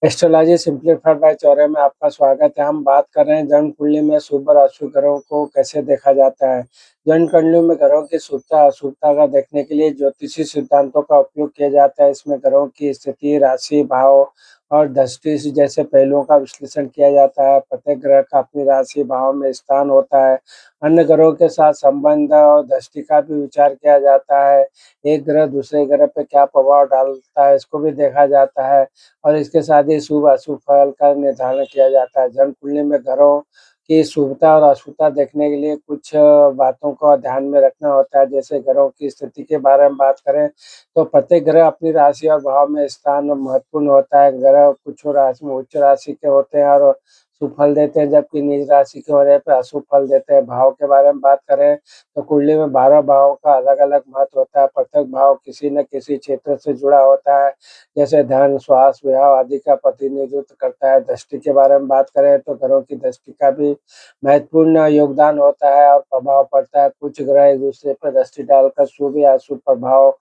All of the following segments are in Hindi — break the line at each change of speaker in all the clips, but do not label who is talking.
एस्ट्रोलॉजी सिंप्लीफाइड बाय चौरे में आपका स्वागत है। हम बात कर रहे हैं जन्म कुंडली में शुभ और अशुभ ग्रहों को कैसे देखा जाता है। जन्म कुंडली में ग्रहों की शुभता अशुभता का देखने के लिए ज्योतिषी सिद्धांतों का उपयोग किया जाता है। इसमें ग्रहों की स्थिति, राशि, भाव और दृष्टि जैसे पहलुओं का विश्लेषण किया जाता है। प्रत्येक ग्रह का अपनी राशि भाव में स्थान होता है। अन्य ग्रहों के साथ संबंध और दृष्टि का भी विचार किया जाता है। एक ग्रह दूसरे ग्रह पे क्या प्रभाव डालता है, इसको भी देखा जाता है। और इसके साथ ही शुभ अशुभ फल का निर्धारण किया जाता है। जन्म कुंडली में ग्रहों की शुभता और अशुभता देखने के लिए कुछ बातों को ध्यान में रखना होता है। जैसे ग्रहों की स्थिति के बारे में बात करें तो प्रत्येक ग्रह अपनी राशि और भाव में स्थान महत्वपूर्ण होता है। ग्रह कुछ राशि में उच्च राशि के होते हैं और शुभ फल देते हैं, जबकि नीच राशि के होने पर अशुभ फल देते हैं। भाव के बारे में बात करें तो कुंडली में 12 भावों का अलग-अलग महत्व होता है। प्रत्येक भाव किसी न किसी क्षेत्र से जुड़ा होता है, जैसे धन, स्वास्थ्य, विवाह आदि का प्रतिनिधित्व करता है। दृष्टि के बारे में बात करें तो ग्रहों की दृष्टि का भी महत्वपूर्ण योगदान होता है और प्रभाव पड़ता है। कुछ ग्रह एक दूसरे पर दृष्टि डालकर शुभ या अशुभ प्रभाव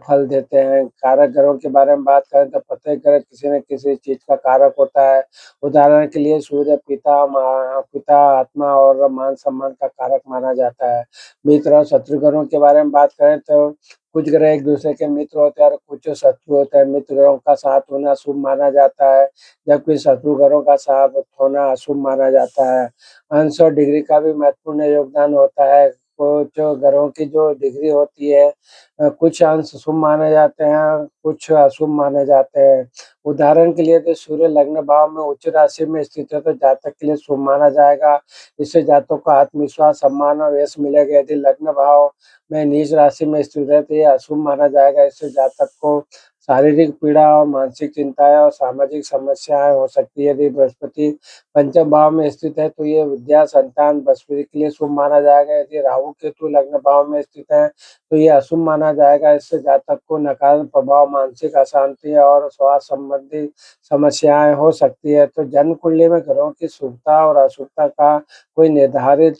फल देते हैं। कारक ग्रहों के बारे में बात करें तो प्रत्येक ग्रह किसी न किसी चीज का कारक होता है। उदाहरण के लिए सूर्य पिता, आत्मा और मान सम्मान का कारक माना जाता है। मित्र और शत्रु ग्रहों के बारे में बात करें तो कुछ ग्रह एक दूसरे के मित्र होते हैं और कुछ शत्रु होते हैं। मित्र ग्रहों का साथ होना शुभ माना जाता है, जबकि शत्रु ग्रहों का साथ होना अशुभ माना जाता है। अंश और डिग्री का भी महत्वपूर्ण योगदान होता है। कुछ ग्रहों की जो डिग्री होती है, कुछ अंश शुभ माने जाते हैं, कुछ अशुभ माने जाते हैं। उदाहरण के लिए तो सूर्य लग्न भाव में उच्च राशि में स्थित है तो जातक के लिए शुभ माना जाएगा। इससे जातक को आत्मविश्वास, सम्मान और यश मिलेगा। यदि लग्न भाव में नीच राशि में स्थित है तो ये अशुभ माना जाएगा। इससे जातक को शारीरिक पीड़ा और मानसिक चिंताएं और सामाजिक समस्याएं हो सकती है। यदि बृहस्पति पंचम भाव में स्थित है तो ये विद्या, संतान, बृहस्पति के लिए शुभ माना जाएगा। यदि राहु केतु लग्न भाव में स्थित है तो ये अशुभ माना जाएगा। इससे जातक को नकारात्मक प्रभाव, मानसिक अशांति और स्वास्थ्य संबंधी समस्याएं हो सकती है। तो जन्म कुंडली में ग्रहों की शुभता और अशुभता का कोई निर्धारित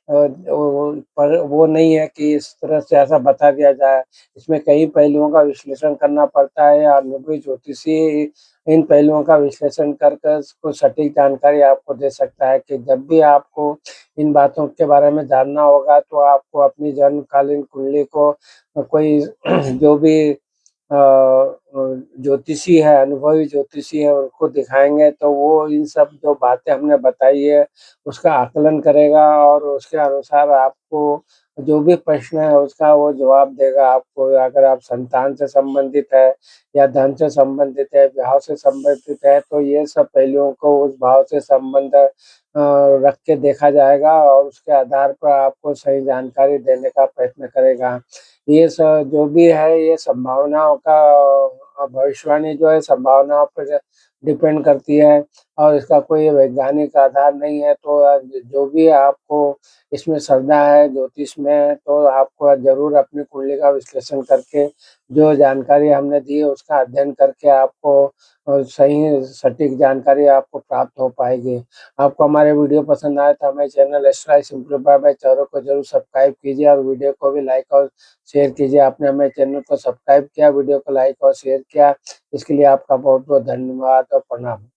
वो नहीं है कि इस तरह से ऐसा बता दिया जाए। इसमें कई पहलुओं का विश्लेषण करना पड़ता है। अनुभवी ज्योतिषी इन पहलुओं का विश्लेषण कर कर कुछ सटीक जानकारी आपको दे सकता है। कि जब भी आपको इन बातों के बारे में जानना होगा तो आपको अपनी जन्मकालीन कुंडली को कोई जो भी ज्योतिषी है, अनुभवी ज्योतिषी है, उनको दिखाएँगे तो वो इन सब जो बातें हमने बताई है, उसका आकलन करेगा और उसके अनुसार आपको जो भी प्रश्न है उसका वो जवाब देगा आपको। अगर आप संतान से संबंधित है या धन से संबंधित है, विवाह से संबंधित है, तो ये सब पहलुओं को उस भाव से संबंध रख के देखा जाएगा और उसके आधार पर आपको सही जानकारी देने का प्रयत्न करेगा। ये जो भी है ये संभावनाओं का भविष्यवाणी जो है संभावनाओं पर डिपेंड करती है और इसका कोई वैज्ञानिक आधार नहीं है। तो जो भी आपको इसमें श्रद्धा है ज्योतिष में तो आपको ज़रूर अपनी कुंडली का विश्लेषण करके जो जानकारी हमने दी है उसका अध्ययन करके आपको सही सटीक जानकारी आपको प्राप्त हो पाएगी। आपको हमारे वीडियो पसंद आए तो हमारे चैनल एस्ट्रो सिंप्लीफाइड बाय चौरों को ज़रूर सब्सक्राइब कीजिए और वीडियो को भी लाइक और शेयर कीजिए। आपने हमारे चैनल को सब्सक्राइब किया, वीडियो को लाइक और शेयर किया, इसके लिए आपका बहुत-बहुत धन्यवाद और प्रणाम।